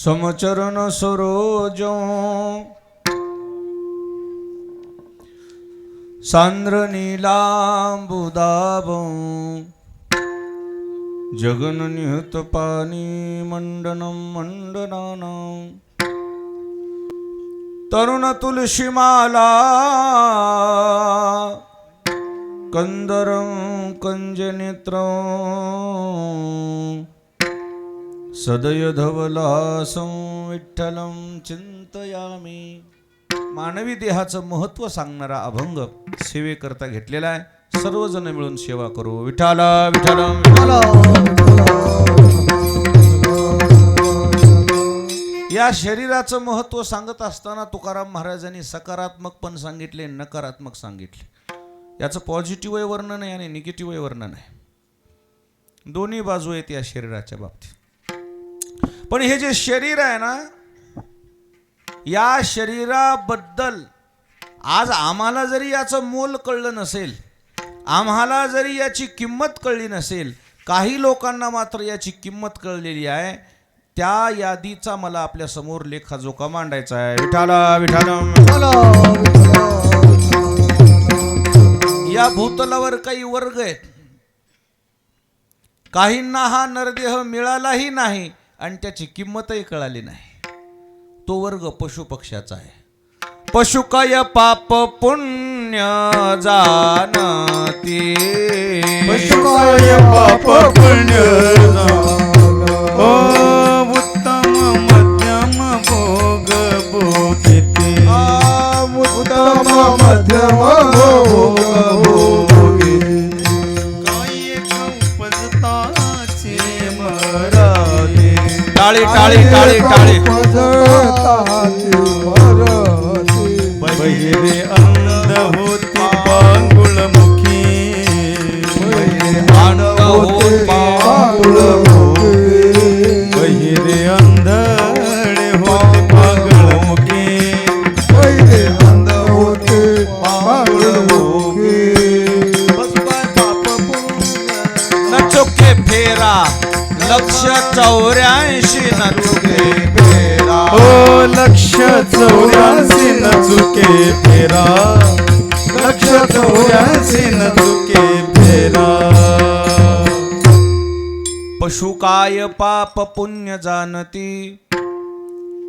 समचरण सरोज सांद्र नीलांबुदाभ जगन निहत पानी मंडनम मंडनानां तरुण तुलसीमाला कंदरं कंजनेत्रं सदय धवलासं विठ्ठलं चिंतयामि. मानवी देहाचं महत्त्व सांगणारा अभंग सेवेकरता घेतलेला आहे. सर्वजण मिळून सेवा करू. विठ्ठला विठ्ठला विठ्ठला. या शरीराचं महत्त्व सांगत असताना तुकाराम महाराजांनी सकारात्मक पण सांगितले, नकारात्मक सांगितले. याचं पॉझिटिव्ह वर्णन आहे आणि निगेटिव्ह वर्णन आहे. दोन्ही बाजू आहेत या शरीराच्या बाबतीत. पण हे जे शरीर आहे ना, या शरीराबद्दल आज आम्हाला जरी याचं मोल कळलं नसेल, आम्हाला जरी याची किंमत कळली नसेल, काही लोकांना मात्र याची किंमत कळलेली आहे. त्या यादीचा मला आपल्या समोर लेखाजोखा मांडायचा आहे. विठ्ठला विठ्ठला. या भूतलावर काही वर्ग आहेत. काहींना हा नरदेह मिळालाही नाही आणि त्याची किंमतही कळाली नाही. तो वर्ग पशुपक्ष्याचा आहे. पशु काय पाप पुण्य जाणती, पशु काय पाप पुण्य उत्तम मध्यम भोग भोगिते, उत्तम मध्यम भोग भोगिते, काही उपजताचे मराले. टाळी टाळी टाळी टाळी. बहिरे अंध होती पांगुळ मुखी, बहिरे अंधळे होते पांगुळ मुखी, अंध होते पांगुळ मुखी. न चुके फेरा 184 न चुके फेरा. ओ 184 न चुके फेरा, 184 न चुके फेरा. पशु काय पाप पुण्य जाणती,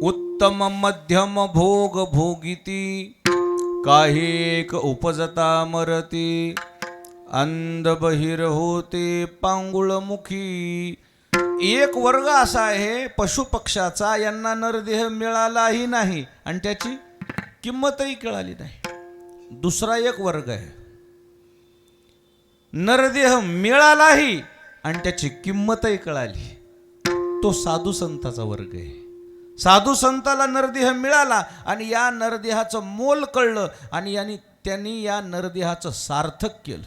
उत्तम मध्यम भोग भोगिती, काही एक उपजता मरती, अंध बहिर होते पांगुळ मुखी. एक वर्ग असा आहे पशुपक्षाचा, यांना नरदेह मिळालाही नाही आणि त्याची किंमतही कळाली नाही. दुसरा एक वर्ग आहे, नरदेह मिळालाही आणि त्याची किंमतही कळाली. तो साधू संताचा वर्ग आहे. साधू संताला नरदेह मिळाला आणि या नरदेहाचं मोल कळलं आणि त्यांनी या नरदेहाचं सार्थक केलं.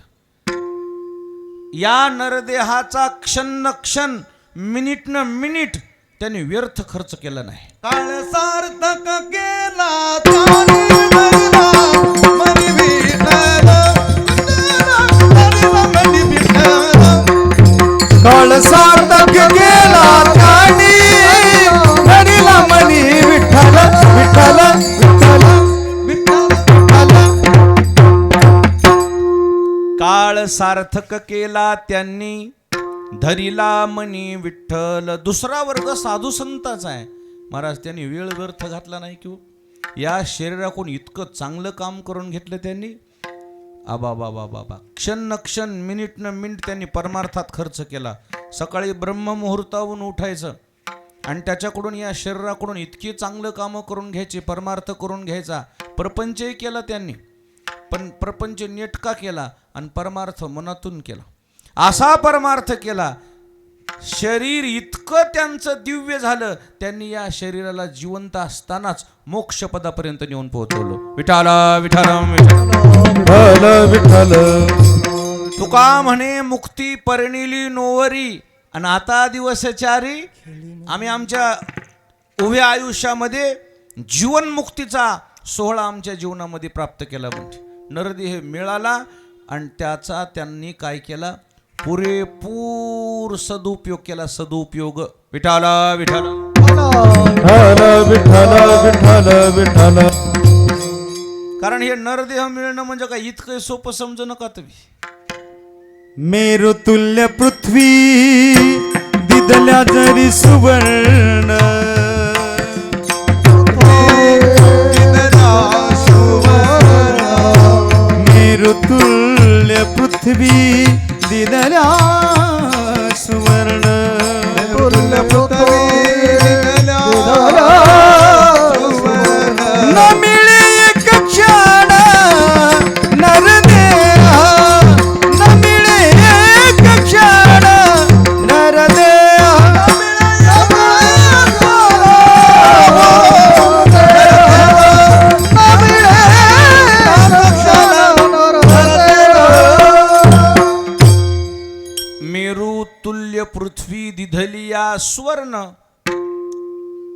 या नरदेहाचा क्षण क्षण मिनिट न मिनिट त्यांनी व्यर्थ खर्च केला नाही. काळ सार्थक केला त्याने धरला मनी विठ्ठल, मनी विठ्ठल. काळ सार्थक केला त्याने धरला मनी विठ्ठल, विठ्ठल विठ्ठल विठ्ठल. काळ सार्थक केला त्यांनी धरिला मनी विठ्ठल. दुसरा वर्ग साधू संताचा आहे. महाराज त्यांनी वेळ व्यर्थ घातला नाही किंवा या शरीराकडून इतकं चांगलं काम करून घेतलं त्यांनी. आबा बाबा बाबा क्षण न क्षण मिनिट न मिनिट त्यांनी परमार्थात खर्च केला. सकाळी ब्रह्ममुहूर्तावरून उठायचं आणि त्याच्याकडून या शरीराकडून इतकी चांगलं कामं करून घ्यायची, परमार्थ करून घ्यायचा. प्रपंचही केला त्यांनी, पण प्रपंच नेटका केला आणि परमार्थ मनातून केला. असा परमार्थ केला, शरीर इतकं त्यांचं दिव्य झालं, त्यांनी या शरीराला जिवंत असतानाच मोक्षपदापर्यंत नेऊन पोहोचवलं. विठ्ठला विठ्ठला विठ्ठल विठ्ठल. तुका म्हणे मुक्ती परिणिली नोवरी आणि आता दिवसचारी. आम्ही आमच्या उभ्या आयुष्यामध्ये जीवनमुक्तीचा सोहळा आमच्या जीवनामध्ये प्राप्त केला. म्हणजे नरदेह मिळाला आणि त्याचा त्यांनी काय केला, पुरेपूर सदुपयोग केला. सदुपयोग. विठ्ठला विठ्ठला. विठ्ठल विठ्ठल विठ्ठल. कारण हे नरदेह मिळणं म्हणजे काय इतकं सोपं समजू नका तुम्ही. मेरू तुल्य पृथ्वी दिदल्या जरी सुवर्ण. मेरू तुल्य पृथ्वी दिदल्या सुवर्ण. न मिळे एक क्षण नरदेह. न मिळे एक क्षण नरदेह. मेरू तुल्य पृथ्वी दिधलिया स्वर्ण.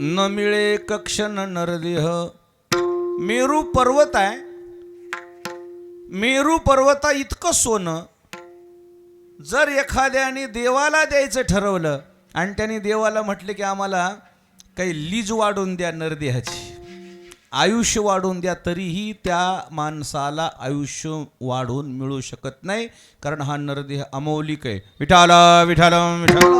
न मिळे कक्षण नरदेह. मेरू पर्वत आहे. मेरू पर्वता इतकं सोनं जर एखाद्याने देवाला द्यायचं ठरवलं आणि त्याने देवाला म्हटले की आम्हाला काही लीज वाढवून द्या नरदेहाची, आयुष्य वाढवून द्या, तरीही त्या माणसाला आयुष्य वाढवून मिळू शकत नाही. कारण हा नरदेह अमौलिक आहे. विठाल विठाल विठाल.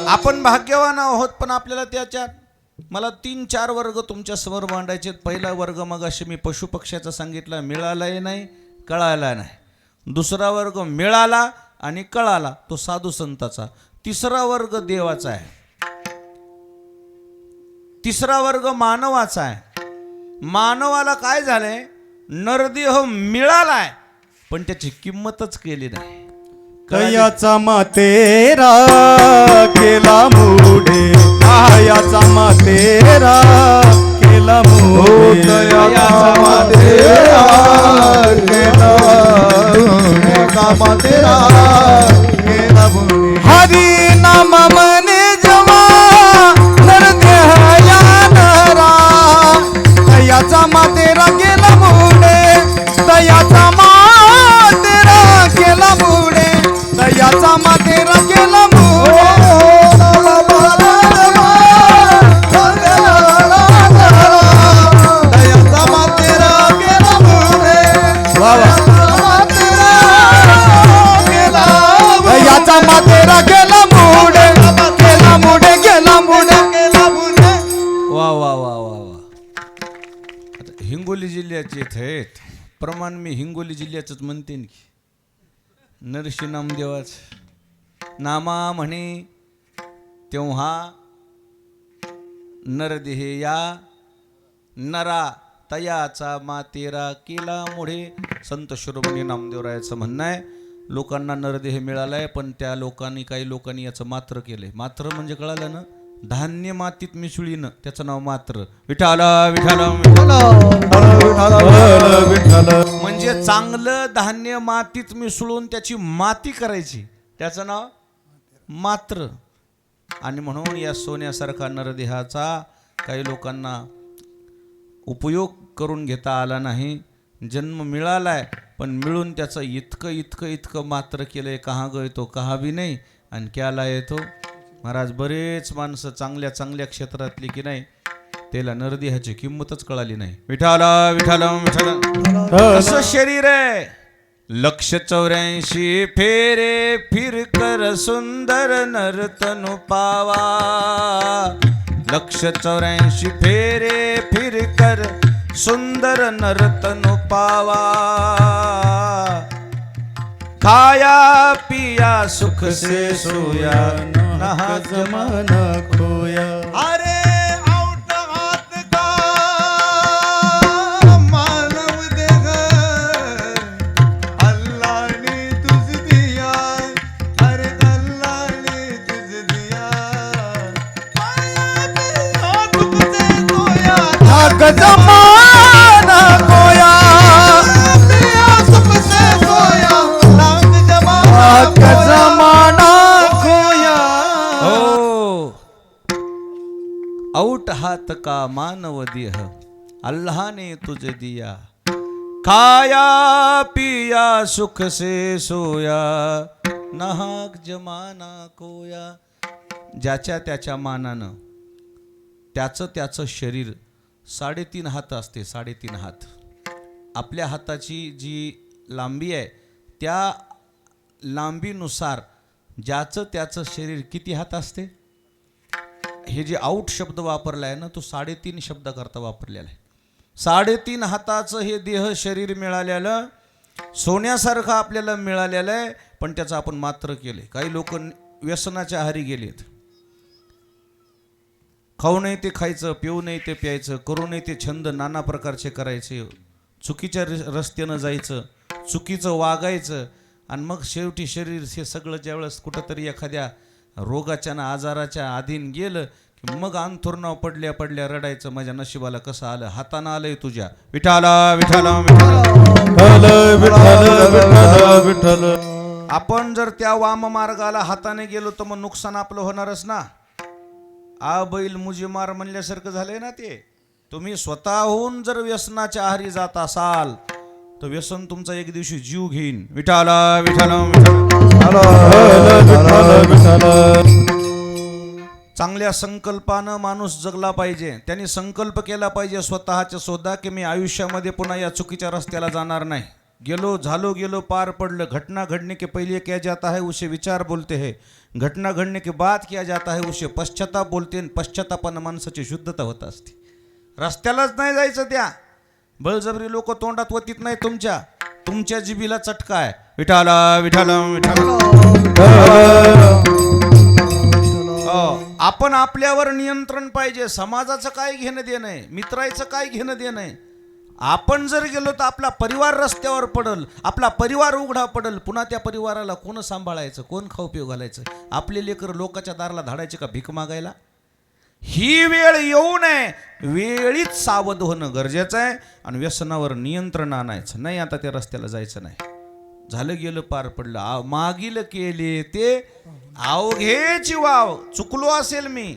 आपण भाग्यवान आहोत, पण आपल्याला त्याच्यात मला 3-4 वर्ग तुमच्या समोर मांडायचे. पहिला वर्ग मगाशी मी पशुपक्ष्याचा सांगितला, मिळालाही नाही कळाला नाही. दुसरा वर्ग मिळाला आणि कळाला, तो साधू संताचा. तिसरा वर्ग देवाचा आहे. तिसरा वर्ग मानवाचा आहे. मानवाला काय झालंय, नरदेह मिळालाय पण त्याची किंमतच केली नाही. कयाचा मातेरा केला मुडे. कयाचा मातेरा केला मुडे. हरी नाम मने जवा नरदेह या नरा. कयाचा मातेरा केला मुडे. दयाचा मातेरा केला मुडे. दयाचा मातेरा केला मुडे. दयाचा मातेरा केला मुडे. केला मुडे केला मुडे केला मुडे. वा वा वा वा वा. आता हिंगोली जिल्ह्याचे आहेत प्रमाण, मी हिंगोली जिल्ह्याचंच म्हणते की नरशी नामदेवाच नामा म्हणे तेव्हा नरदेह या नरा तयाचा मातेरा केला मुढे. संत शिरोमणी नामदेवरायाचं म्हणणं आहे, लोकांना नरदेह मिळालाय पण त्या लोकांनी, काही लोकांनी याचं मात्र केलंय. मात्र म्हणजे कळालं ना, धान्य मातीत मिसळीनं, त्याचं नाव मात्र. विठाल विठाल विठ्ठल. म्हणजे चांगलं धान्य मातीत मिसळून त्याची माती करायची, त्याचं नाव मात्र. आणि म्हणून या सोन्यासारखा नरदेहाचा काही लोकांना उपयोग करून घेता आला नाही. जन्म मिळालाय पण मिळून त्याचं इतकं इतकं इतकं मात्र केलंय, कहा गय तो कहा बी नाही आणि क्याला येतो. महाराज बरेच माणसं चांगल्या चांगल्या क्षेत्रातली की नाही, त्याला नरदेहाची किंमतच कळाली नाही. विठाला विठाला विठाला. असं शरीर आहे, 184 फेरे फिर कर सुंदर नर्तनु पावा. 184 फेरे फिर कर सुंदर नर्तनु पावा. खाया पिया सुख से सोया नहा जमाना खोया. अरे आउट हात का मानव देह अल्लाह ने तुझ दिया. अरे अल्लाह ने तुझ दिया. खाया पिया सुख से सोया नाक जमाना खोया. पिया सुख से सोया नाक नाक जमाना जमाना खोया. हो. आउट हात का मानव देह अल्लाह ने तुझे दिया. खाया पिया सुख से सोया नाहक जमाना खोया. ज्याच्या त्याच्या मानानं त्याचं शरीर 3.5 हात असते, 3.5 हात. आपल्या हाताची जी लांबी आहे त्या लांबीनुसार ज्याचं त्याचं शरीर किती हात असते. हे जे आऊट शब्द वापरला आहे ना तो 3.5 शब्दाकरता वापरलेला आहे. 3.5 हाताचं हे देह शरीर मिळालेलं सोन्यासारखं आपल्याला मिळालेलं आहे, पण त्याचं आपण मात्र केले. काही लोक व्यसनाच्या आहारी गेलेत. खाऊ नाही ते खायचं, पिऊ नाही ते प्यायचं, करू नाही ते छंद नाना प्रकारचे करायचे, चुकीच्या रस्त्यानं जायचं, चुकीचं वागायचं, आणि मग शेवटी शरीर हे सगळं ज्यावेळेस कुठंतरी एखाद्या रोगाच्या ना आजाराच्या अधीन गेलं की मग अंथरुणावर पडल्या पडल्या रडायचं, माझ्या नशिबाला कसं आलं, हातानं आलंय तुझ्या. विठाला विठाला विठ्ठल. आपण जर त्या वाम मार्गाला हाताने गेलो तर मग नुकसान आपलं होणारच ना. बैल मुजी मार म्हणल्यासारखं झालंय ना ते. तुम्ही स्वतःहून जर व्यसनाच्या आहारी जात असाल तर व्यसन तुमचा एक दिवशी जीव घेईन. विठाला विठाला चांगल्या संकल्पानं माणूस जगला पाहिजे. त्यांनी संकल्प केला पाहिजे स्वतःच्या स्वतः की मी आयुष्यामध्ये पुन्हा या चुकीच्या रस्त्याला जाणार नाही. गेलो पार पडलं. घटना घडने के पहले क्या जाता है उसे विचार बोलते हैं, घटना घडने के बाद क्या जाता है उसे पश्चाताप बोलते हैं. पश्चातापानं माणसाची शुद्धता होत असते. रस्त्यालाच नाही जायचं त्या. बळजबरी लोक तोंडात वतीत नाही तुमच्या जिभीला चटका आहे. विठाला विठाला आपण आपल्यावर नियंत्रण पाहिजे. समाजाचं काय घेणं देणं आहे, मित्राचं काय घेणं देणं आहे. आपण जर गेलो तर आपला परिवार रस्त्यावर पडल, आपला परिवार उघडा पडल. पुन्हा त्या परिवाराला कोण सांभाळायचं, कोण खाऊ पिऊ घालायचं. आपले लेकर लोकांच्या दाराला धाडायचे का भीक मागायला. ही वेळ येऊ नये, वेळीच सावध होणं गरजेचं आहे आणि व्यसनावर नियंत्रण आणायचं नाही. आता त्या रस्त्याला जायचं नाही. झालं गेलं पार पडलं. मागील केले ते अवघेची वाव. चुकलो असेल मी,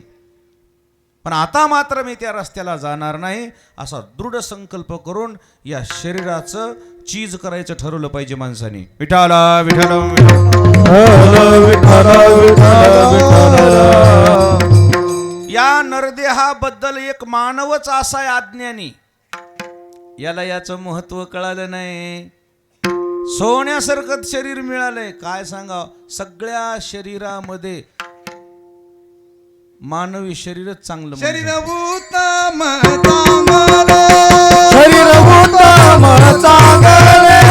पण आता मात्र मी त्या रस्त्याला जाणार नाही असा दृढ संकल्प करून या शरीराचं चीज करायचं ठरवलं पाहिजे माणसाने. विठाला विठाला या नरदेहाबद्दल एक मानवच असा आहे अज्ञानी. याला याचं महत्व कळालं नाही. सोन्यासारखं शरीर मिळालंय. काय सांगा, सगळ्या शरीरामध्ये मानवी शरीरच चांगलं. शरीर उत्तम चांगले, शरीर उत्तम चांगले,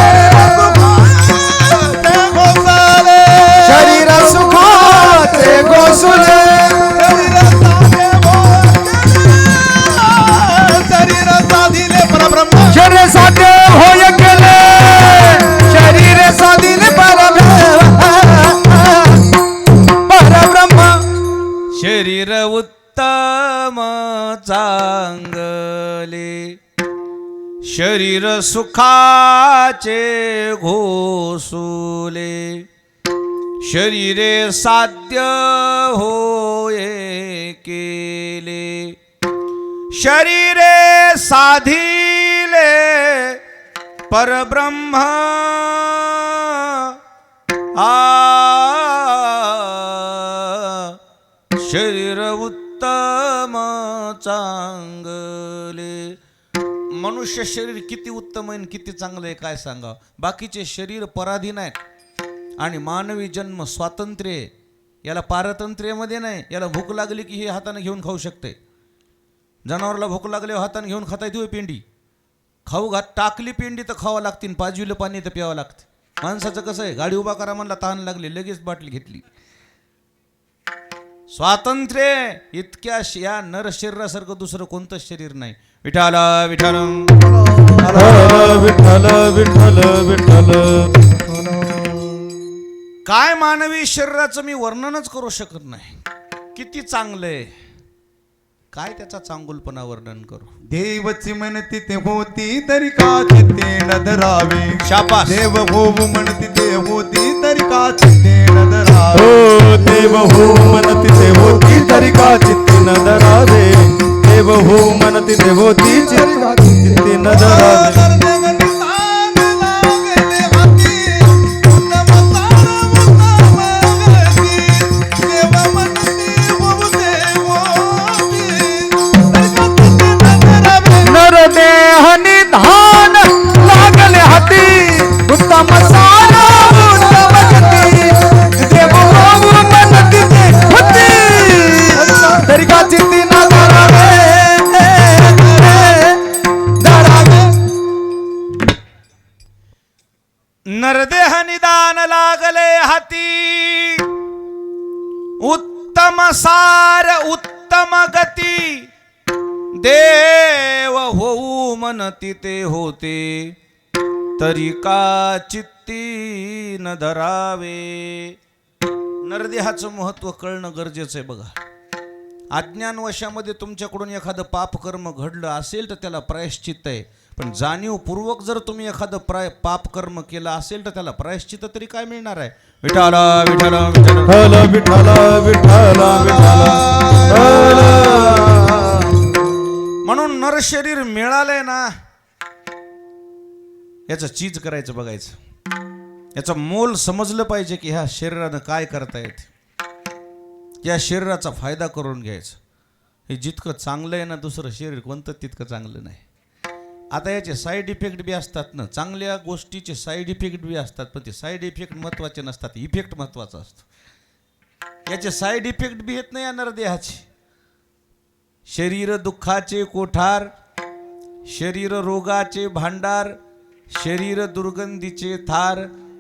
शरीर सुखाचे गोसुले, शरीर साधिले परब्रह्म, शरीर साधे होय गेले, शरीर साधिले परब्रह्म. शरीर उत्तम चांगले, शरीर सुखाचे घोसुले, शरीरे साध्य होय केले, शरीरे साधिले परब्रह्म. शरीर उत्तम चांगले. मनुष्य शरीर किती उत्तम आहे, किती चांगलं आहे काय सांगा. बाकीचे शरीर पराधीन आहेत आणि मानवी जन्म स्वातंत्र्य आहे. याला पारतंत्र्यामध्ये नाही. याला भूक लागली की हे हाताने घेऊन खाऊ शकते. जनावरला भूक लागल्यावर हाताने घेऊन खाता येते पेंडी. खाऊ घात टाकली पेंडी तर खावं लागते, पाजवीलं पाणी तर प्यावं लागतं. माणसाचं कसं आहे, गाडी उभा करा म्हणला तहान लागली लगेच बाटली घेतली. स्वातंत्र्य इतक्या या नर शरीरासारखं दुसरं कोणतंच शरीर नाही. विठाला विठाला विठ्ठल विठ्ठल विठ्ठल. काय मानवी शरीराचं मी वर्णनच करू शकत नाही. किती चांगलंय, काय त्याचा चांगुलपणा वर्णन करू. देवची म्हणती ते होती तरी का चित्ते न धरावे. शाबास. देव हो म्हणती ते होती तरी का चित्ते न धरावे. हो देव हो म्हणती ते होती तरी का चित्ते न धरावे. देव हो म्हणती ते होती चित्ते न धरावे. देव म्हणती निदान लागले हाती, उत्तम सार उत्तम गती, देव होऊ म्हणती ते होते, तरी का चित्ती न धरावे. नरदेहाचं महत्व कळणं गरजेचं आहे. बघा, अज्ञानवशामध्ये तुमच्याकडून एखादं पाप कर्म घडलं असेल तर त्याला प्रायश्चित्त आहे, पण जाणीवपूर्वक जर तुम्ही एखादं पाप कर्म केलं असेल तर त्याला प्रायश्चित्त तरी काय मिळणार आहे. विठाला विठाला विठाला विठाला विठाला विठाला. म्हणून नरशरीर मिळालंय ना, याचं चीज करायचं, बघायचं, याचं मोल समजलं पाहिजे की ह्या शरीरानं काय करता येते, या शरीराचा फायदा करून घ्यायचा. हे जितकं चांगलं आहे ना दुसरं शरीर कोणतं तितकं चांगलं नाही. आता याचे साईड इफेक्ट बी असतात ना, चांगल्या गोष्टीचे साईड इफेक्ट बी असतात, पण ते साईड इफेक्ट महत्त्वाचे नसतात, इफेक्ट महत्त्वाचा असतो. याचे साईड इफेक्ट बी येत नाही या नरदेहाचे. शरीर दुःखाचे कोठार, शरीर रोगाचे भांडार, शरीर दुर्गंधीचे थार,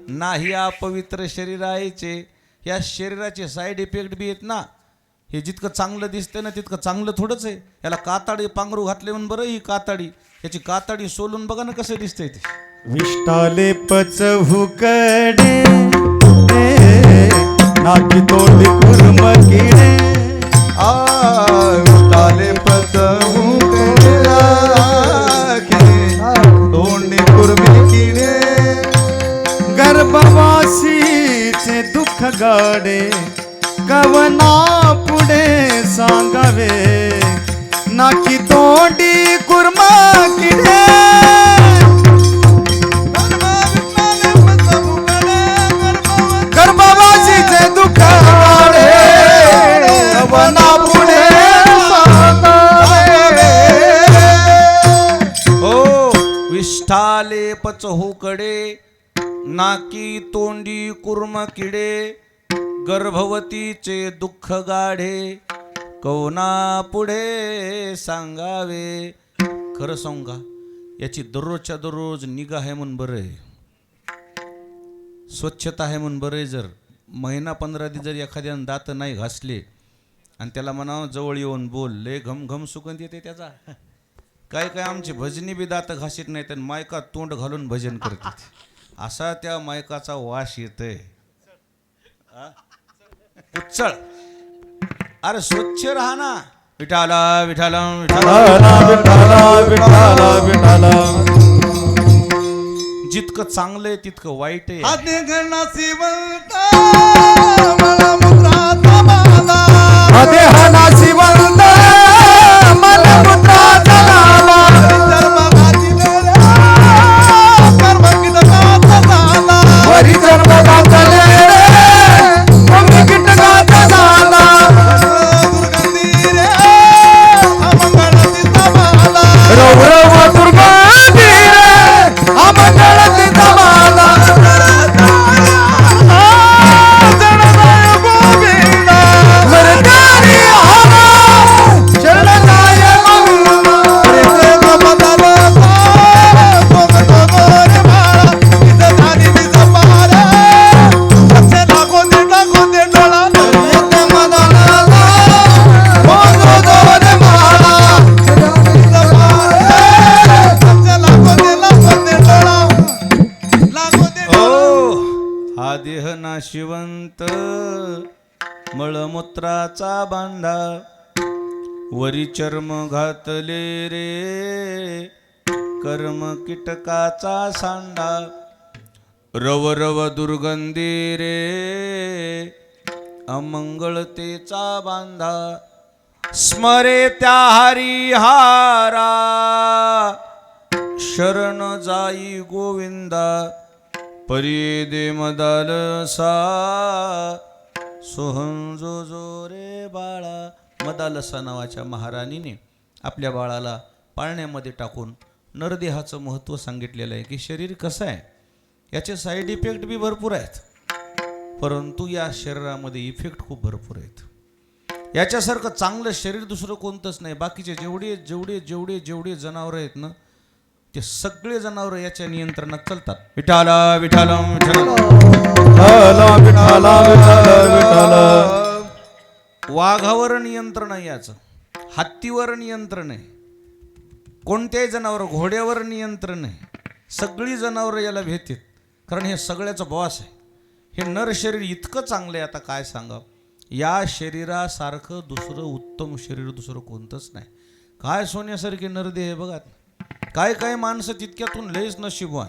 नाही अपवित्र शरीराचे. या शरीराचे साईड इफेक्ट बी येत ना. हे जितकं चांगलं दिसतंय ना तितकं चांगलं थोडंच आहे. याला काताडी पांघरू घातले म्हणून बरं, ही काताडी, याची काताडी सोलून बघा ना कसं दिसतंय ते. विष्टाले पचहुकडे नाकी तोंडी कुर्म किडे. विष्टाले पचहुकडे तोंडी कुर्मी किडे. गर्भवासीचे दुःख गाडे कवना पुढे सांगावे. नाकी तोंडी कुर्मा किडे. गर्भवासीचे दुःख गाडे कवना पुढे सांगावे. हो, विष्ठाले पचहुकडे नाकी तोंडी कुर्म किडे, गर्भवतीचे दुःख गाढे कवना पुढे सांगावे. खरं सांगू का, याची दररोजच्या दररोज निगा आहे म्हणून बरं आहे, स्वच्छता आहे म्हणून बरं आहे. जर महिना 15 दिवस जर एखाद्यानं दात नाही घासले आणि त्याला म्हणावं जवळ येऊन बोल, लय घम घम सुगंध येते त्याचा. काय काय आमची भजनी बी दात घासीत नाही तर मायका तोंड घालून भजन करतात, असा त्या मायकाचा वास येतोय. उच्चळ, अरे स्वच्छ राहा ना. विठाला विठाला विठाला विठाला विठाला विठाला. जितकं चांगलं आहे तितकं वाईट आहे. आधी गणासी बोलता मला मुद्राचा माला. देहाना शिवंत मलमूत्राचा लाला. वरी जन्म घातले रे मम्मी कीटकाचा झाला. रव रव दुर्गंधी रे अमंगळती तमाला. मरदारी हवा शरणदाय देह नाशिवंत मळमूत्राचा बांधा. वरी चर्म घातले रे कर्म कीटकाचा सांडा. रव रव दुर्गंधी रे अमंगळतेचा बांधा. स्मरे त्या हरिहारा शरण जाई गोविंदा. परी दे मदालसा सोहंजो जो रे बाळा. मदालसा नावाच्या महाराणीने आपल्या बाळाला पाळण्यामध्ये टाकून नरदेहाचं महत्त्व सांगितलेलं आहे की शरीर कसं आहे, याचे साईड इफेक्ट बी भरपूर आहेत, परंतु या शरीरामध्ये इफेक्ट खूप भरपूर आहेत. याच्यासारखं चांगलं शरीर दुसरं कोणतंच नाही. बाकीचे जेवढे जेवढे जेवढे जेवढे जनावरं आहेत ना ते सगळे जनावर याच्या नियंत्रणात चालतात. विठाला विठाला विठाला. विठ्ठला विठ्ठला विठ्ठल विठ्ठल. वाघावर नियंत्रण आहे याचं, हत्तीवर नियंत्रण आहे, कोणत्याही जनावर, घोड्यावर नियंत्रण आहे. सगळी जनावरं याला भेटतात, कारण हे सगळ्याचं बॉस आहे. हे नर शरीर इतकं चांगलं आहे, आता काय सांगा, या शरीरासारखं दुसरं उत्तम शरीर दुसरं कोणतंच नाही. काय सोन्यासारखे नरदेह आहे बघा. काय काय माणसं तितक्यातून लयच नशीबवान.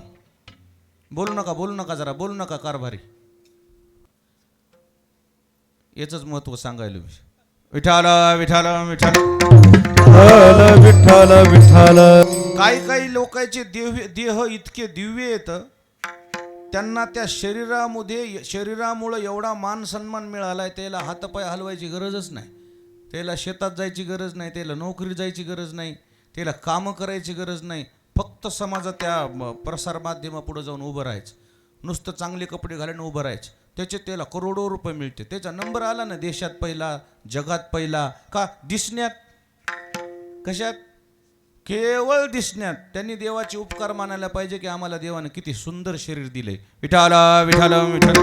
बोलू नका जरा, बोलू नका कारभारी. याचंच महत्व सांगायला मी. विठाला विठाला विठाला विठ्ठल विठ्ठल. काही लोकांचे देह इतके दिव्य येतं, त्यांना त्या शरीरामुळे एवढा मान सन्मान मिळालाय, त्याला हातपाय हलवायची गरजच नाही, त्याला शेतात जायची गरज नाही, त्याला नोकरी जायची गरज नाही, त्याला कामं करायची गरज नाही. फक्त समाजात त्या प्रसार माध्यमापुढे जाऊन उभं राहायचं, नुसतं चांगले कपडे घालून उभं राहायचं. त्याला करोडो रुपये मिळते. त्याचा नंबर आला ना देशात पहिला, जगात पहिला. का? दिसण्यात. कशात? केवळ दिसण्यात. त्यांनी देवाचे उपकार मानायला पाहिजे की आम्हाला देवानं किती सुंदर शरीर दिले. विठाला विठाला विठ्ठल.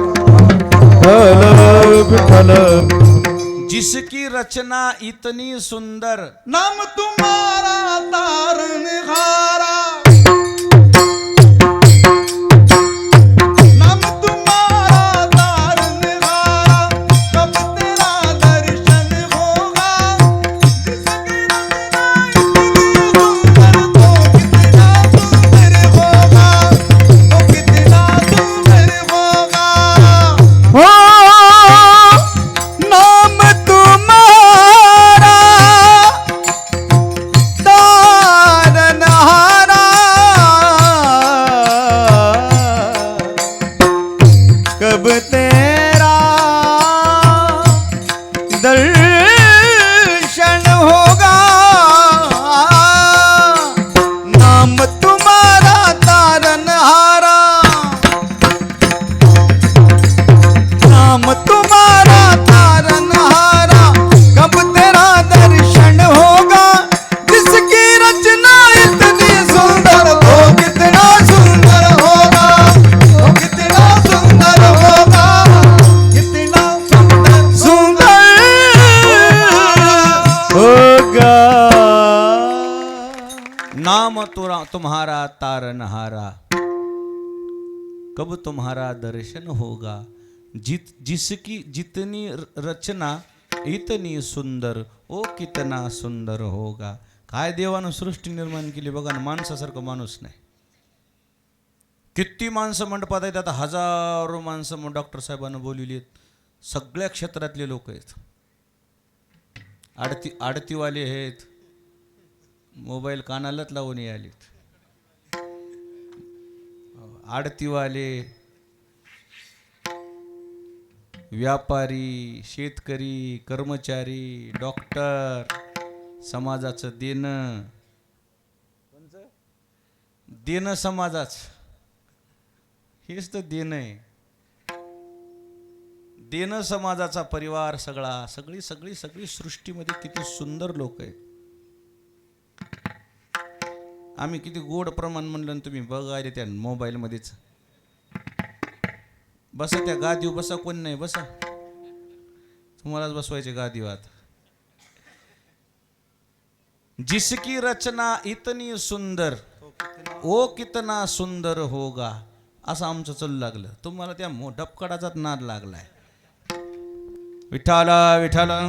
जिसकी रचना इतनी सुंदर, नाम तुम्हारा तारनहारा, नाम तुम्हारा तारनहारा, कब तेरा दर्शन होगा, जिसकी रचना इतनी सुंदर, तो कितना सुंदर होगा, तो कितना सुंदर होगा. हो नाम तुम्हारा तारनहारा, कब तेरा दर्शन होगा. नाम तुम्हारा तारनहारा, नाम तुम्हारा तारनहारा, कब तेरा दर्शन होगा, जिसकी रचना इतनी सुंदर, तो कितना सुंदर होगा, तो कितना सुंदर होगा, कितना सुंदर सुंदर होगा. नाम तुम्हारा तारनहारा, कब तुम्हारा दर्शन होगा, जिसकी जितनी रचना इतनी सुंदर, ओ कितना सुंदर होगा. काय देवानं सृष्टी निर्माण केली बघा ना, माणसासारखं माणूस नाही. किती माणसं मंडपात आहेत, आता हजारो माणसं डॉक्टर साहेबांना बोलवली आहेत. सगळ्या क्षेत्रातले लोक आहेत. आडतीवाले आहेत, मोबाईल कानालाच लावून आलेत, आडतीवाले, व्यापारी, शेतकरी, कर्मचारी, डॉक्टर, समाजाचं देणं समाजाचं, हेच तर देणं आहे. देणं समाजाचा परिवार सगळा, सगळी सगळी सगळी सृष्टीमध्ये किती सुंदर लोक आहेत. आम्ही किती गोड प्रमाण म्हणलं तुम्ही बघायला त्या मोबाईलमध्येच. बसा त्या गादीवर बसा, कोण नाही बसा, तुम्हालाच बसवायचे गादीवर. आता जिसकी रचना इतनी सुंदर, ओ कितना सुंदर होगा, असं आमचं चालू लागलं. तुम्हाला त्या डबकडाचाच नाद लागलाय. विठाला विठाला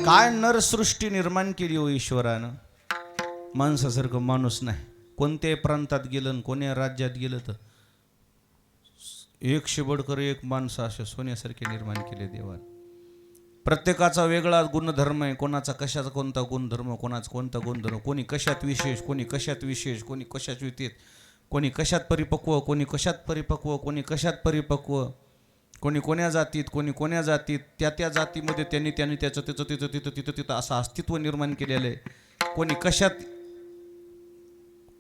काय नरसृष्टी निर्माण केली हो ईश्वरानं. माणसासारखं माणूस नाही. कोणत्याही प्रांतात गेलं, कोण्या राज्यात गेलं तर एक शेबडकर एक माणसं असे सोन्यासारखे निर्माण केले देवान. प्रत्येकाचा वेगळा गुणधर्म आहे. कोणाचा कशाचा कोणता गुणधर्म, कोणाचा कोणता गुणधर्म, कोणी कशात विशेष, कोणी कशात विशेष, कोणी कशात वितेत, कोणी कशात परिपक्व, कोणी कशात परिपक्व, कोणी कशात परिपक्व, कोणी कोण्या जातीत, कोणी कोण्या जातीत. त्या जातीमध्ये त्यांनी त्याचं तिथं असं अस्तित्व निर्माण केलेलं आहे. कोणी कशात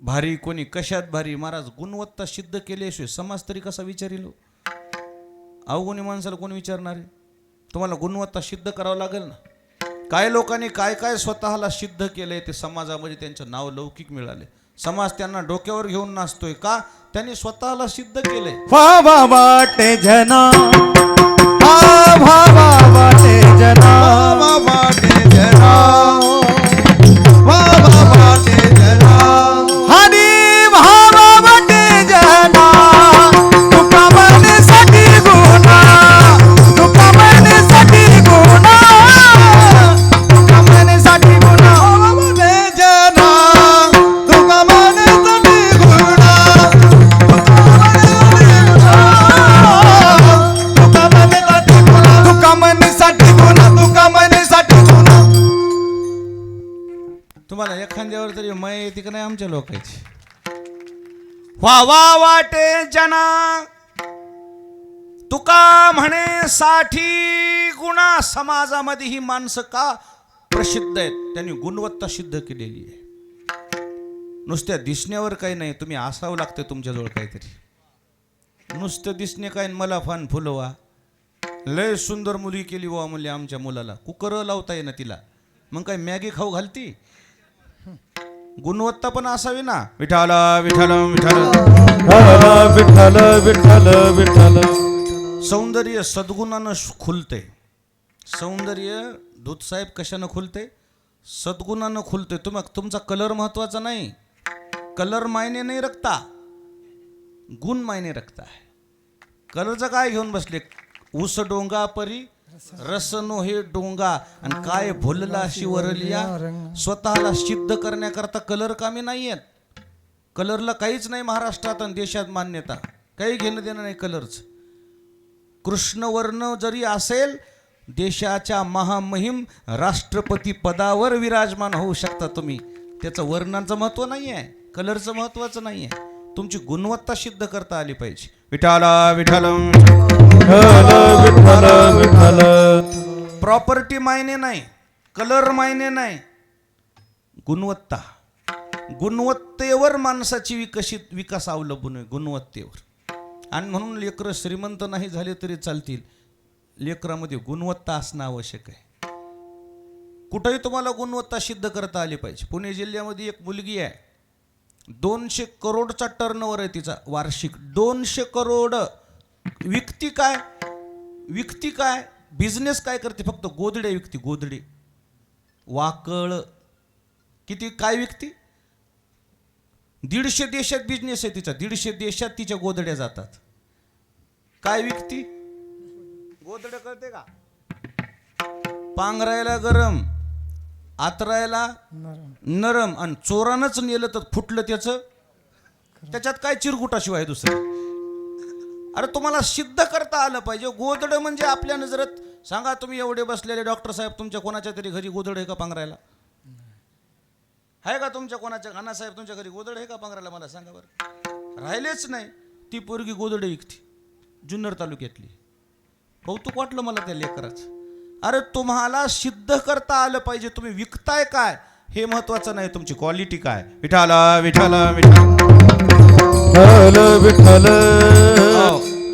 भारी, कोणी कशात भारी. महाराज गुणवत्ता सिद्ध केल्याशिवाय समाज तरी कसा विचारील? अवगुणी माणसाला कोण विचारणार आहे? तुम्हाला गुणवत्ता सिद्ध करावं लागेल ना. काही लोकांनी काय काय स्वतःला सिद्ध केलंय ते समाजामध्ये त्यांचं नाव लौकिक मिळाले. समाज त्यांना डोक्यावर घेऊन नाचतोय का? त्यांनी स्वतःला सिद्ध केलंय. वा वा वाटे जना, वा वा वा वाटे जना, वा वाटे जना, वा वा वाटे जना, हरी वा वा वाटे जना, तुका म्हणण्यासाठी गुणा, तुका म्हणण्यासाठी गुणा, तुका म्हणण्यासाठी गुणा, वाटे जना, तुका म्हणण्यासाठी गुणा, तुका म्हणण्यासाठी गुणा, तुका म्हणण्यासाठी गुणा, तुका म्हणण्यासाठी गुणा. तुम्हाला एखाद्यावर तरी मय येते का नाही आमच्या लोकांची? वा वा वाटे जना, तुका म्हणे साठी गुणा. समाजामध्ये ही माणसं का प्रसिद्ध आहेत? त्यांनी गुणवत्ता सिद्ध केलेली आहे. नुसत्या दिसण्यावर काही नाही, तुम्ही असावं लागतं तुमच्याजवळ काहीतरी. नुसतं दिसणे काय, मला फान फुलवा, लय सुंदर मुली केली वा म्हणले आमच्या मुलाला, कुकर लावता येईना तिला, मग काय मॅगी खाऊ घालती? गुणवत्ता पण असावी ना. विठाल विठाल विठाल. विठ्ठल विठ्ठल विठ्ठल. सौंदर्य सद्गुणानं खुलते. सौंदर्य दूधसाहेब कशानं खुलते? सद्गुणानं खुलते. तुमचा कलर महत्वाचा नाही, कलर मायने नाही रखता, गुण मायने रखता है. कलरचं काय घेऊन बसले? ऊस डोंगा परी रसनो हे डोंगा, आणि काय भुलला शिवरलिया. स्वतःला सिद्ध करण्याकरता कलर कामी नाही आहेत. कलरला काहीच नाही महाराष्ट्रात आणि देशात मान्यता, काही घेणं देणं नाही कलरचं. कृष्णवर्ण जरी असेल, देशाच्या महामहिम राष्ट्रपती पदावर विराजमान होऊ शकता तुम्ही. त्याचं वर्णांचं महत्व नाही आहे, कलरचं महत्वाचं नाही आहे. तुमची गुणवत्ता सिद्ध करता आली पाहिजे. विठाला विठाल. प्रॉपर्टी मायने नाही, कलर मायने नाही, गुणवत्ता. गुणवत्तेवर माणसाची विकास अवलंबून आहे, गुणवत्तेवर. आणि म्हणून लेकरं श्रीमंत नाही झाले तरी चालतील, लेकरामध्ये गुणवत्ता असणं आवश्यक आहे. कुठेही तुम्हाला गुणवत्ता सिद्ध करता आली पाहिजे. पुणे जिल्ह्यामध्ये एक मुलगी आहे, 200 करोडचा टर्नओव्हर आहे तिचा वार्षिक. 200 करोड. विकती काय? विकती काय? बिझनेस काय करते? फक्त गोधड्या विकती, गोधडी, वाकळ. किती काय विकती? 150 देशात बिझनेस आहे तिचा, 150 देशात तिच्या गोधड्या जातात. काय विकती? गोधड्या कळते का? पांघरायला गरम, आतरायला नरम, आणि चोरानंच नेलं तर फुटलं त्याचं. त्याच्यात काय चिरकुटाशिवाय दुसरं. अरे तुम्हाला सिद्ध करता आलं पाहिजे. गोधड म्हणजे आपल्या नजरेत, सांगा तुम्ही एवढे बसलेले डॉक्टर साहेब, तुमच्या कोणाच्या तरी घरी गोधड आहे का पांघरायला? आहे का तुमच्या कोणाच्या? घानासाहेब तुमच्या घरी गोधड आहे का पांघरायला? मला सांगा बरं. राहिलेच नाही. ती पोरगी गोधड विकती, जुन्नर तालुक्यातली. कौतुक वाटलं मला त्या लेकराचं. अरे तुम्हाला सिद्ध करता आलं पाहिजे. तुम्ही विकताय काय हे महत्वाचं नाही, तुमची क्वालिटी काय. विठाला विठाला विठाल.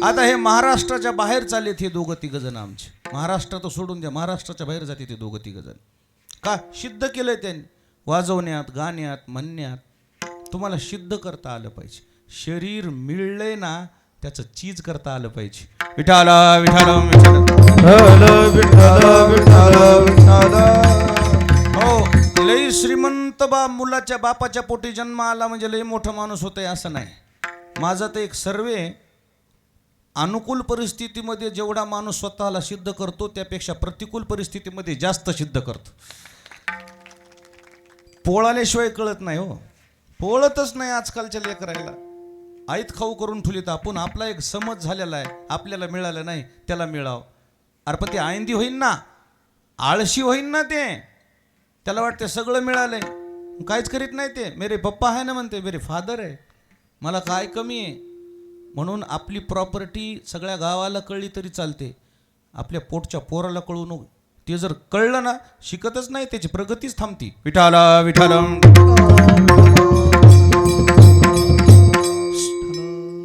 आता हे महाराष्ट्राच्या बाहेर चाललेत हे दोघं तिघ जण आमचे. महाराष्ट्रात सोडून द्या, महाराष्ट्राच्या बाहेर जाते ते दोघं तिघ जण. का सिद्ध केलंय त्यांनी? वाजवण्यात, गाण्यात, म्हणण्यात. तुम्हाला सिद्ध करता आलं पाहिजे. शरीर मिळलंय ना, त्याचं चीज करता आलं पाहिजे. विठाला विठाला हो. लई श्रीमंत मुलाच्या बापाच्या पोटी जन्म आला म्हणजे लई मोठा माणूस होतंय असं नाही. माझा तर एक सर्वे, अनुकूल परिस्थितीमध्ये जेवढा माणूस स्वतःला सिद्ध करतो त्यापेक्षा प्रतिकूल परिस्थितीमध्ये जास्त सिद्ध करतो. पोळाल्याशिवाय कळत नाही हो, पोळतच नाही आजकालच्या लेकरायला. आईत खाऊ करून ठेवलीत आपण. आपला एक समज झालेला आहे, आपल्याला मिळालं नाही त्याला मिळावं. अरे पण ते आयंदी होईन ना, आळशी होईन ना ते. त्याला वाटते सगळं मिळालंय, काहीच करीत नाही ते. मेरे पप्पा आहे ना म्हणते, मेरे फादर आहे, मला काय कमी आहे. म्हणून आपली प्रॉपर्टी सगळ्या गावाला कळली तरी चालते, आपल्या पोटच्या पोराला कळू नको. ते जर कळलं ना, शिकतच नाही, त्याची प्रगतीच थांबती. विठाला विठालम.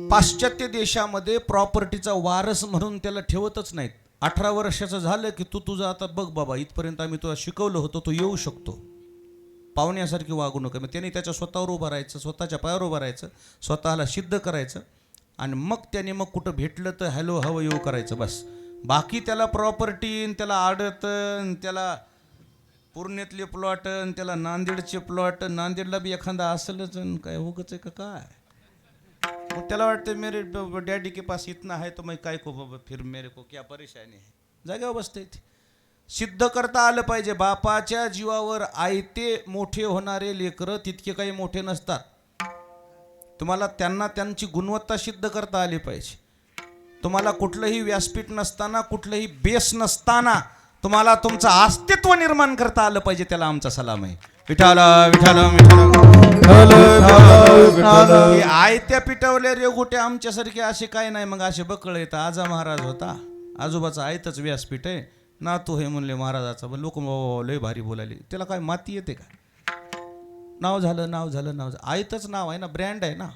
पाश्चात्य देशामध्ये प्रॉपर्टीचा वारस म्हणून त्याला ठेवतच नाहीत. 18 वर्षाचं झालं की तू तुझं आता बघ बाबा, इथपर्यंत आम्ही तुला शिकवलं होतं, तू येऊ शकतो, पाहुण्यासारखी वागू नका. मग त्याने त्याच्या स्वतःवर उभं राहायचं, स्वतःच्या पायावर उभं राहायचं, स्वतःला सिद्ध करायचं, आणि मग त्याने मग कुठं भेटलं तर हॅलो हवं येऊ करायचं बस. बाकी त्याला प्रॉपर्टी, त्याला आडतं, त्याला पूर्णेतले प्लॉट, त्याला नांदेडचे प्लॉट, नांदेडला बी एखादा असेलच, काय होगच आहे का काय. मग त्याला वाटतं मेरे डॅडी के पास इतना है तो मैं काय को बाबा फिर मेरे को क्या परेशानी है. जागेवर बसते इथे. सिद्ध करता आलं पाहिजे. बापाच्या जीवावर आयते मोठे होणारे लेकरं तितके काही मोठे नसतात. तुम्हाला त्यांना त्यांची गुणवत्ता सिद्ध करता आली पाहिजे. तुम्हाला कुठलंही व्यासपीठ नसताना, कुठलंही बेस नसताना तुम्हाला तुमचं अस्तित्व निर्माण करता आलं पाहिजे. त्याला आमचा सलाम आहे. विठाला विठाला हे आयत्या पिटवले रेगोटे आमच्यासारखे असे काय नाही. मग असे बकळ येतं. आजा महाराज होता, आजोबाचा आयतच व्यासपीठ आहे, नातू हे म्हणले महाराजाचा. लोक लय भारी बोलायले. त्याला काय माती येते का. नाव झालं, नाव झालं, नाव झालं. आयतच नाव आहे ना, ब्रँड आहे ना.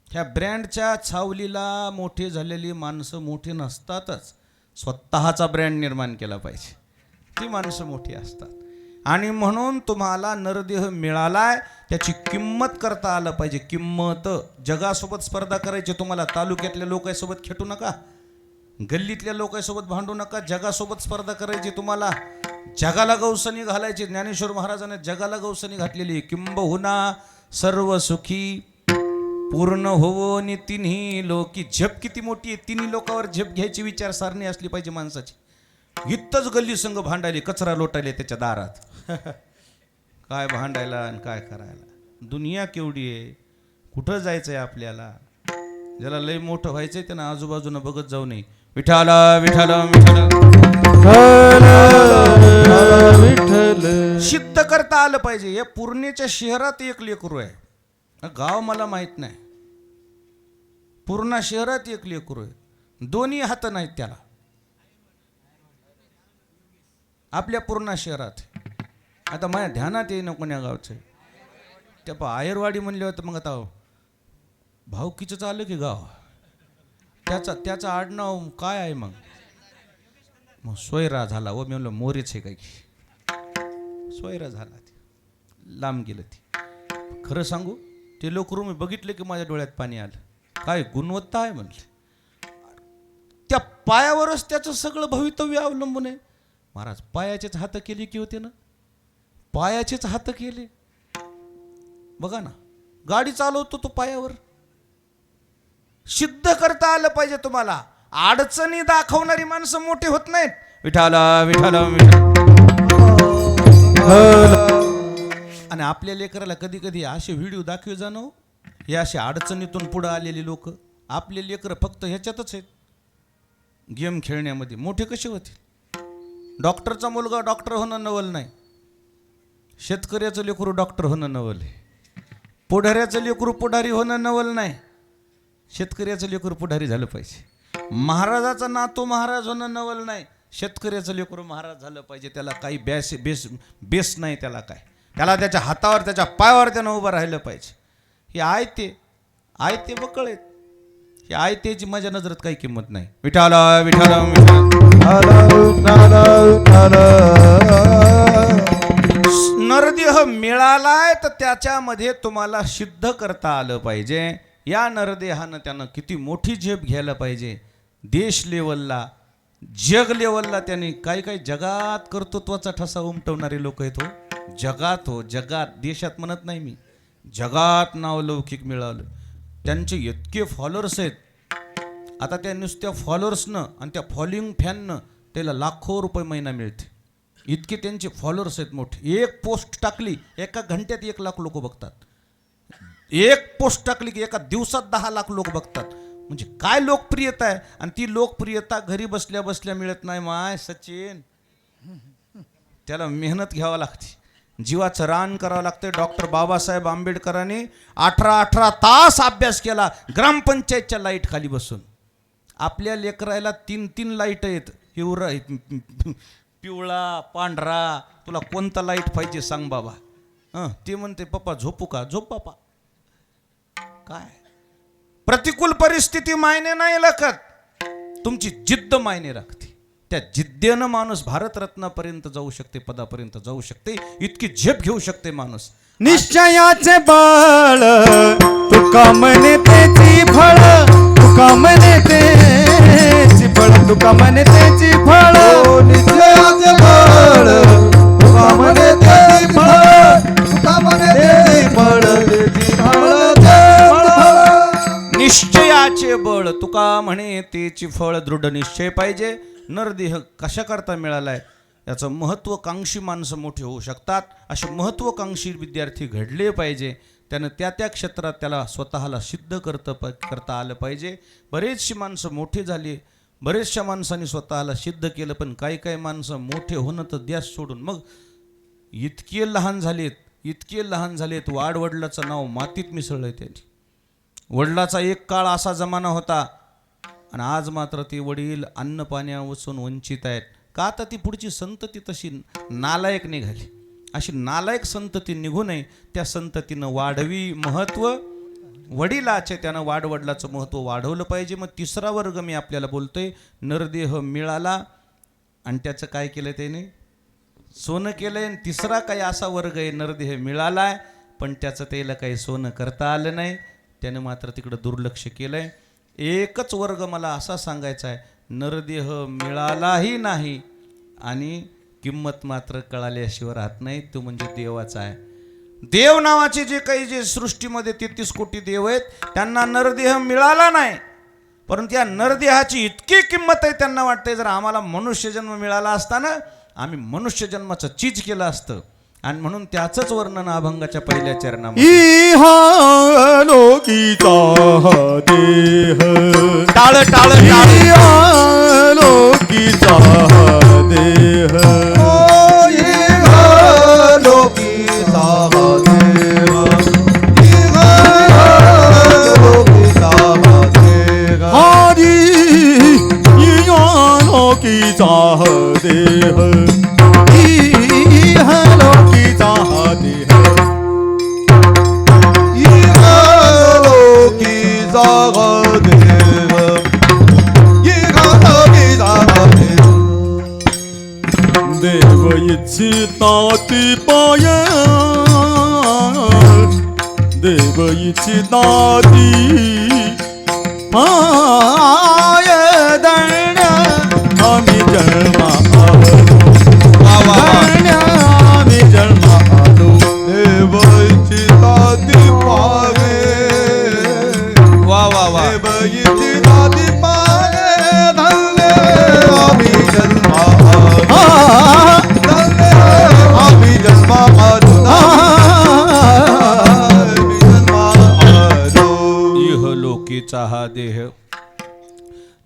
ह्या ब्रँडच्या छावलीला मोठे झालेली माणसं मोठी नसतातच. स्वतःचा ब्रँड निर्माण केला पाहिजे, ती माणसं मोठी असतात. आणि म्हणून तुम्हाला नरदेह मिळालाय, त्याची किंमत करता आलं पाहिजे. किंमत. जगासोबत स्पर्धा करायची तुम्हाला. तालुक्यातल्या लोकांसोबत खेटू नका, गल्लीतल्या लोकांसोबत भांडू नका. जगासोबत स्पर्धा करायची तुम्हाला. जगाला गवसणी घालायची. ज्ञानेश्वर महाराजांनी जगाला गवसणी घातलेली. किंबहुना सर्व सुखी पूर्ण होवो नि तिन्ही लोकी. झेप किती मोठी आहे. तिन्ही लोकांवर झेप घ्यायची विचारसरणी असली पाहिजे माणसाची. इतच गल्ली संघ भांडायले, कचरा लोटायले त्याच्या दारात. काय भांडायला आणि काय करायला. दुनिया केवढी आहे, कुठं जायचंय आपल्याला. ज्याला लय मोठं व्हायचंय त्यानं आजूबाजूनं बघत जाऊ नये. विठाला विठाला विठाला सिद्ध करता आलं पाहिजे. या पूर्णेच्या शहरात एक लेकरू आहे, गाव मला माहित नाही. पूर्णा शहरात एक लेकरू आहे, दोन्ही हात नाहीत त्याला. आपल्या पूर्णा शहरात. आता माझ्या ध्यानात येईन कोण्या गावचं. त्या आयरवाडी म्हणले होतं. मग आता भाऊकीचं आलं की गाव. त्याचं आडनाव काय आहे मग सोयरा झाला. व मी म्हणलं मोरेच आहे काही. सोयरा झाला. ते लांब गेलं. ते खरं सांगू, ते लोकरू मी बघितले की माझ्या डोळ्यात पाणी आलं. काय गुणवत्ता आहे म्हणले. त्या पायावरच त्याचं सगळं भवितव्य अवलंबून आहे. महाराज पायाचेच हात केले की होते ना, पायाचेच हात केले. बघा ना, गाडी चालवतो तो पायावर. सिद्ध करता आलं पाहिजे तुम्हाला. अडचणी दाखवणारी माणसं मोठी होत नाहीत. विठाला विठाला आणि आपल्या लेकराला कधी कधी असे व्हिडिओ दाखवे जाणं. हे असे अडचणीतून पुढे आलेली लोक. आपले लेकर फक्त ह्याच्यातच आहेत, गेम खेळण्यामध्ये. मोठे कसे होते. डॉक्टरचा मुलगा डॉक्टर होणं नवल नाही. शेतकऱ्याचं लेकरू डॉक्टर होणं नवल आहे. पुढाऱ्याचं लेकरू पुढारी होणं नवल नाही. शेतकऱ्याचं लेकरू पुढारी झालं पाहिजे. महाराजाचा नातू महाराज होणं नवल नाही. शेतकऱ्याचं लेकरू महाराज झालं पाहिजे. त्याला काही बेस नाही. त्याला काय, त्याला त्याच्या हातावर त्याच्या पायावर त्यानं उभं राहिलं पाहिजे. हे आयते बकळ आहेत. हे आयतेची माझ्या नजरेत काही किंमत नाही. विठाला विठाला नरदेह मिळालाय तर त्याच्यामध्ये तुम्हाला सिद्ध करता आलं पाहिजे. या नरदेहानं त्यानं किती मोठी झेप घ्यायला पाहिजे. देश लेवलला, जग लेवलला त्यांनी काही काही जगात कर्तृत्वाचा ठसा उमटवणारे लोक आहेत. हो जगात, हो जगात, देशात म्हणत नाही मी. जगात नाव लौकिक मिळालं. त्यांचे इतके फॉलोअर्स आहेत. आता त्या नुसत्या फॉलोअर्सनं आणि त्या फॉलोइंग फॅननं त्याला लाखो रुपये महिना मिळते. इतके त्यांचे फॉलोअर्स आहेत मोठे. एक पोस्ट टाकली एका घंट्यात 1 लाख लोक बघतात. एक पोस्ट टाकली की एका दिवसात 10 लाख लोक बघतात. म्हणजे काय लोकप्रियता आहे. आणि ती लोकप्रियता घरी बसल्या बसल्या मिळत नाही. माय सचिन, त्याला मेहनत घ्यावं लागते, जीवाचं रान करावं लागतं. डॉक्टर बाबासाहेब आंबेडकरांनी 18 तास अभ्यास केला ग्रामपंचायतच्या लाईट खाली बसून. आपल्या लेकरायला 3 लाईट आहेत. पिवळा, पांढरा, तुला कोणता लाईट पाहिजे सांग बाबा. ते म्हणते पप्पा झोपू का. झोप बापा. काय प्रतिकूल परिस्थिती मायने नाही राखत, तुमची जिद्द मायने राखते. त्या जिद्दीनं माणूस भारतरत्नापर्यंत जाऊ शकते, पदापर्यंत जाऊ शकते, इतकी झेप घेऊ शकते माणूस. निश्चयाचे बळ तुका म्हणे त्याची फळ, तुका म्हणे त्याची फळ, तुका म्हणे त्याची फळ. निश्चयाचे बळ तुका म्हणे त्याची फळ, तुका म्हणे त्याची फळ, त्याची फळ, ते फळ. निश्चयाचे बळ तुका म्हणे तेची फळ. दृढ निश्चय पाहिजे. नरदेह कशा करता मिळालाय याचं महत्त्वाकांक्षी माणसं मोठी होऊ शकतात. असे महत्त्वाकांक्षी विद्यार्थी घडले पाहिजे. त्यानं त्या त्या क्षेत्रात त्याला स्वतःला सिद्ध करता आलं पाहिजे. बरेचशी माणसं मोठी झाली, बरेचशा माणसांनी स्वतःला सिद्ध केलं, पण काही काही माणसं मोठे होणं तर द्यास सोडून मग इतके लहान झालेत, वाडवडिलाचं नाव मातीत मिसळलंय त्यांनी. वडिलाचा एक काळ असा जमाना होता आणि आज मात्र ते वडील अन्न पाण्यापासून वंचित आहेत. का तर ती पुढची संतती तशी नालायक निघाली. अशी नालायक संतती निघू नये, त्या संततीनं वाढवी महत्त्व वडिलाचे, त्यानं वाडवडिलाचं महत्त्व वाढवलं पाहिजे. मग तिसरा वर्ग मी आपल्याला बोलतोय, नरदेह मिळाला आणि त्याचं काय केलं त्याने? सोनं केलंय. आणि तिसरा काही असा वर्ग आहे, नरदेह मिळालाय पण त्याचं त्याला काही सोनं करता आलं नाही, त्यानं मात्र तिकडं दुर्लक्ष केलंय. एकच वर्ग मला असा सांगायचा आहे, नरदेह मिळालाही नाही आणि किंमत मात्र कळाल्याशिवाय राहत नाही, तो म्हणजे देवाचा आहे. देव नावाचे जे काही जे सृष्टीमध्ये 33 कोटी देव आहेत, त्यांना नरदेह मिळाला नाही, परंतु या नरदेहाची इतकी किंमत आहे, त्यांना वाटतंय जर आम्हाला मनुष्यजन्म मिळाला असता ना, आम्ही मनुष्यजन्माचं चीज केलं असतं. आणि म्हणून त्याचंच वर्णन अभंगाच्या पहिल्या चरणामध्ये. इहा लोकीचा देह, टाळ टाळ टाळ. इहा लोकीचा देह, ओ इह लोकीचा देव, इह लोकीचा देव. हरी इहा लोकीचा देह, इहा लोकीचा देह. इह लोकीचा देव, इह लोकीचा देव. देव इच्छिता ती पाय, देव इच्छिता ती पाय दण्या आम्ही जन्मा आलो, दण्या आम्ही जन्मा आलो. देव इच्छिता ती पावे, वा वा वा. देव इच्छिता ती पावे, धन्य आम्ही जन्मा आलो, धन्य आम्ही जन्मा आलो, आम्ही जन्मा आलो. इह लोकीचा हा देह,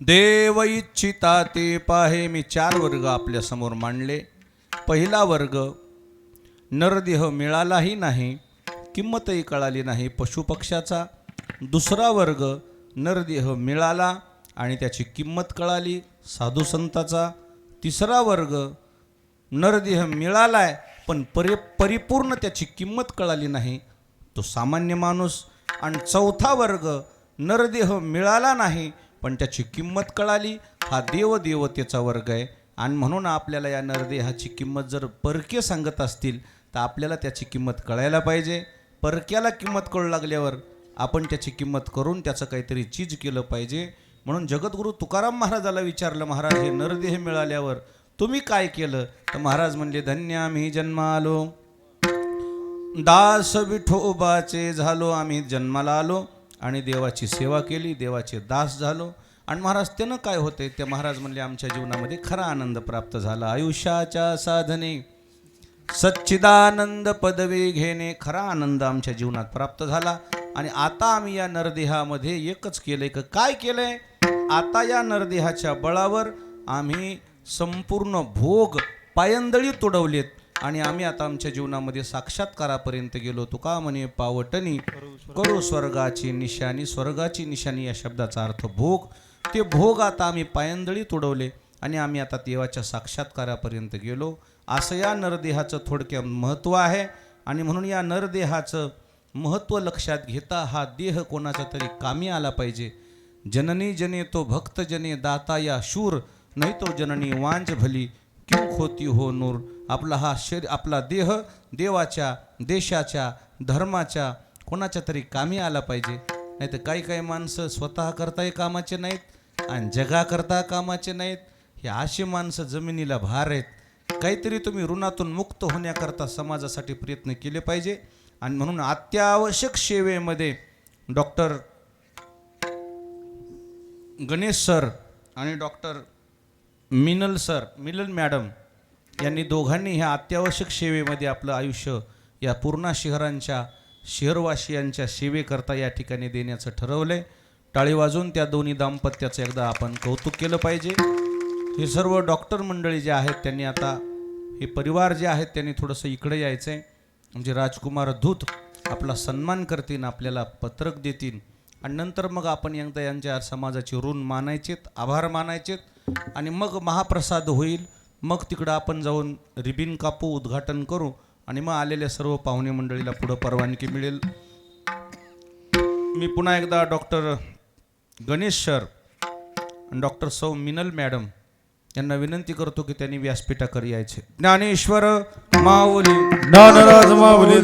देव इच्छिता ते पाहे. मी 4 वर्ग आपल्या समोर मांडले. पहिला वर्ग, नरदेह मिळालाही नाही, किंमतही कळाली नाही पशुपक्षाचा. दुसरा वर्ग, नरदेह मिळाला आणि त्याची किंमत कळाली साधू संताचा. तिसरा वर्ग, नरदेह मिळालाय पण परिपूर्ण त्याची किंमत कळाली नाही, तो सामान्य माणूस. आणि चौथा वर्ग, नरदेह मिळाला नाही पण त्याची किंमत कळाली, हा देवदेवतेचा वर्ग आहे. आणि म्हणून आपल्याला या नरदेहाची किंमत जर परके सांगत असतील तर आपल्याला त्याची किंमत कळायला पाहिजे. परक्याला किंमत कळू लागल्यावर आपण त्याची किंमत करून त्याचं काहीतरी चीज केलं पाहिजे. म्हणून जगद्गुरू तुकाराम महाराजाला विचारलं, महाराज हे नरदेह मिळाल्यावर तुम्ही काय केलं? तर महाराज म्हणले, धन्य आम्ही जन्मा आलो, दास विठोबाचे झालो, आम्ही जन्माला आलो आणि देवाची सेवा केली, देवाचे दास झालो. आणि महाराज त्यानं काय होते? ते महाराज म्हणले, आमच्या जीवनामध्ये खरा आनंद प्राप्त झाला. आयुष्याच्या साधने सच्चिदानंद पदवी घेणे, खरा आनंद आमच्या जीवनात प्राप्त झाला. आणि आता आम्ही या नरदेहामध्ये एकच केलंय. काय केलंय? आता या नरदेहाच्या बळावर आम्ही संपूर्ण भोग पायंदळी तुडवलेत आणि आम्ही आता आमच्या जीवनामध्ये साक्षात्कारापर्यंत गेलो. तुका म्हणे पावटणी करू स्वर्गाची निशाणी. स्वर्गाची निशाणी या शब्दाचा अर्थ भोग. ते भोग आता आम्ही पायंदळी तुडवले आणि आम्ही आता देवाच्या साक्षात्कारापर्यंत गेलो. असं या नरदेहाचं थोडक्यात महत्त्व आहे. आणि म्हणून या नरदेहाचं महत्त्व लक्षात घेता हा देह कोणाचा तरी कामी आला पाहिजे. जननी जने तो भक्त जने दाता या शूर नाही तो जननी वांज भली क्यों खोती हो नूर. आपला हा आपला देह देवाच्या देशाच्या धर्माच्या कोणाच्या तरी कामी आला पाहिजे. नाही तर काही काही माणसं स्वतः करताही कामाचे नाहीत आणि जगाकरता कामाचे नाहीत. हे अशी माणसं जमिनीला भार आहेत. काहीतरी तुम्ही ऋणातून मुक्त होण्याकरता समाजासाठी प्रयत्न केले पाहिजे. आणि म्हणून अत्यावश्यक सेवेमध्ये डॉक्टर गणेश सर आणि डॉक्टर मिनल मॅडम यांनी दोघांनी ह्या अत्यावश्यक सेवेमध्ये आपलं आयुष्य या पूर्णा शहरवासियांच्या सेवेकरता या ठिकाणी देण्याचं ठरवलंय. टाळी वाजून त्या दोन्ही दाम्पत्याचं एकदा आपण कौतुक केलं पाहिजे. हे सर्व डॉक्टर मंडळी जे आहेत त्यांनी आता हे परिवार जे आहेत त्यांनी थोडंसं इकडे यायचं आहे. म्हणजे राजकुमार धूत आपला सन्मान करतील, आपल्याला पत्रक देतील आणि नंतर मग आपण एकदा यांच्या समाजाचे ऋण मानायचेत, आभार मानायचेत आणि मग महाप्रसाद होईल. मग तिकडं आपण जाऊन रिबिन कापू, उद्घाटन करू आणि मग आलेल्या सर्व पाहुणे मंडळीला पुढं परवानगी मिळेल. मी पुन्हा एकदा डॉक्टर गणेश सर आणि डॉक्टर सौ मिनल मॅडम यांना विनंती करतो की त्यांनी व्यासपीठाकडे यायचे. ज्ञानेश्वर माऊली ज्ञानराज माऊली.